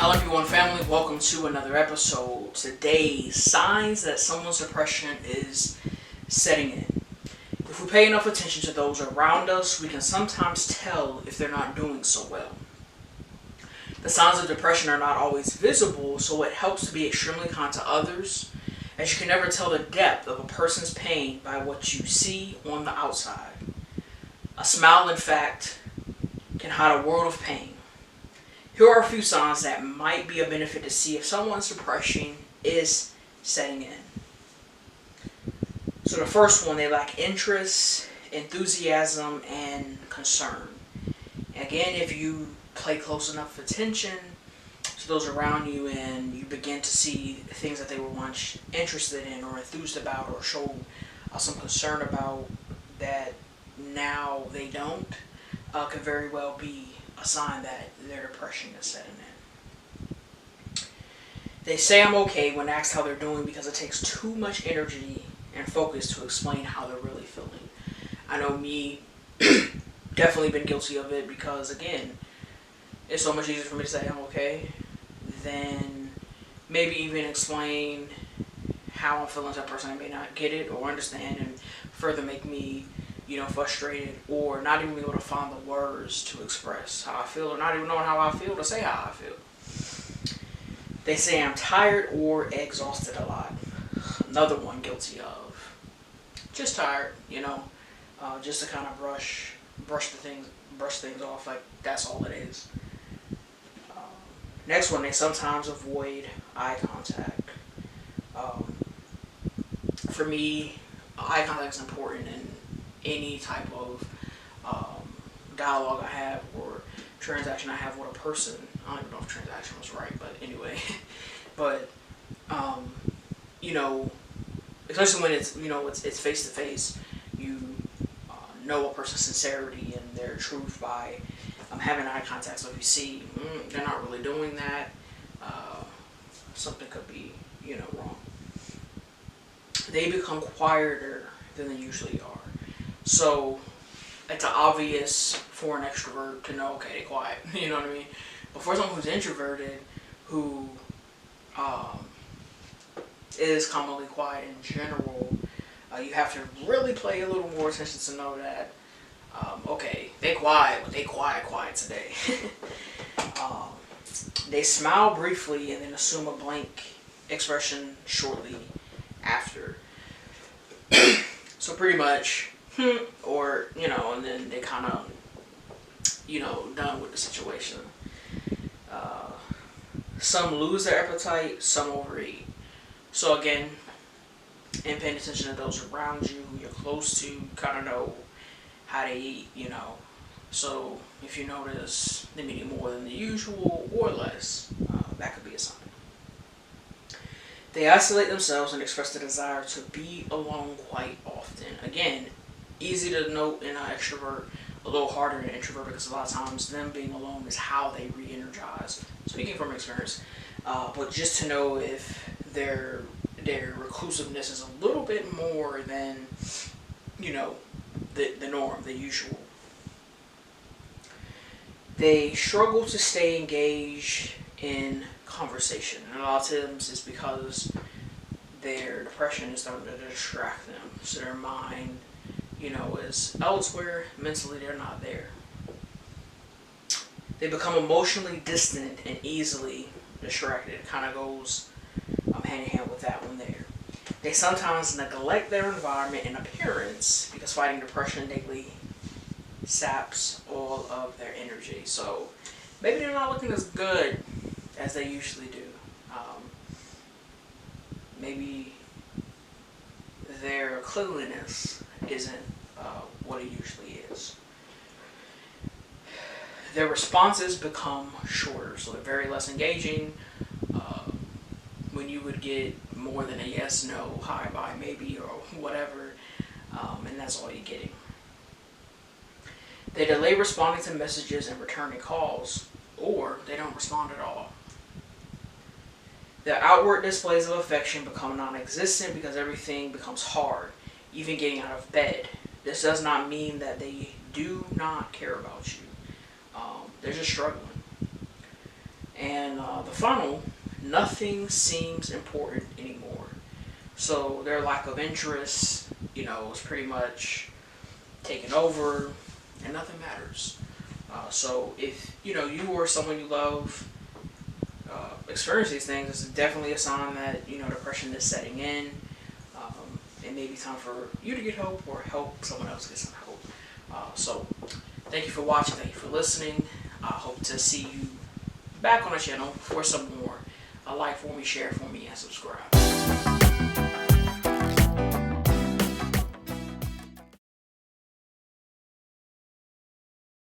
Hello everyone, family. Welcome to another episode. Today, signs that someone's depression is setting in. If we pay enough attention to those around us, we can sometimes tell if they're not doing so well. The signs of depression are not always visible, so it helps to be extremely kind to others, as you can never tell the depth of a person's pain by what you see on the outside. A smile, in fact, can hide a world of pain. Here are a few signs that might be a benefit to see if someone's depression is setting in. So the first one, they lack interest, enthusiasm, and concern. Again, if you pay close enough attention to those around you and you begin to see things that they were once interested in or enthused about or showed some concern about that now they don't, could very well be a sign that their depression is setting in. They say I'm okay when asked how they're doing because it takes too much energy and focus to explain how they're really feeling. I know me, definitely been guilty of it because, again, it's so much easier for me to say I'm okay than maybe even explain how I'm feeling to a person that may not get it or understand and further make me frustrated, or not even be able to find the words to express how I feel, or not even knowing how I feel to say how I feel. They say I'm tired or exhausted a lot. Another one guilty of. Just tired, just to kind of brush things off like that's all it is. Next one, they sometimes avoid eye contact. For me, eye contact is important in any type of dialogue I have or transaction I have with a person. I don't even know if transaction was right, but anyway. But especially when it's face to face, you know a person's sincerity and their truth by having eye contact. So if you see they're not really doing that, something could be wrong. They become quieter than they usually are. So it's obvious for an extrovert to know, okay, they're quiet. You know what I mean? But for someone who's introverted, who is commonly quiet in general, you have to really pay a little more attention to know that, okay, they quiet, but they quiet today. They smile briefly and then assume a blank expression shortly after. So pretty much, or, and then they kind of, done with the situation. Some lose their appetite, some overeat. So again, and paying attention to those around you, who you're close to, kind of know how they eat, So if you notice them eating more than the usual or less, that could be a sign. They isolate themselves and express the desire to be alone quite often. Again, easy to note in an extrovert, a little harder in an introvert because a lot of times them being alone is how they re-energize. Speaking from experience, but just to know if their reclusiveness is a little bit more than, the norm, the usual. They struggle to stay engaged in conversation, and a lot of times it's because their depression is starting to distract them. So their mind, is elsewhere. Mentally, they're not there. They become emotionally distant and easily distracted. It kind of goes hand in hand with that one there. They sometimes neglect their environment and appearance because fighting depression daily saps all of their energy. So maybe they're not looking as good as they usually do. Maybe their cleanliness isn't what it usually is. Their responses become shorter, so they're very less engaging. When you would get more than a yes, no, hi, bye, maybe, or whatever, and that's all you're getting. They delay responding to messages and returning calls, or they don't respond at all. Their outward displays of affection become non-existent because everything becomes hard, even getting out of bed. This does not mean that they do not care about you. They're just struggling. And the funnel, nothing seems important anymore. So their lack of interest, is pretty much taken over, and nothing matters. So if you or someone you love experience these things, it's definitely a sign that depression is setting in. It may be time for you to get help or help someone else get some help. So thank you for watching. Thank you for listening. I hope to see you back on the channel for some more. Like for me, share for me, and subscribe.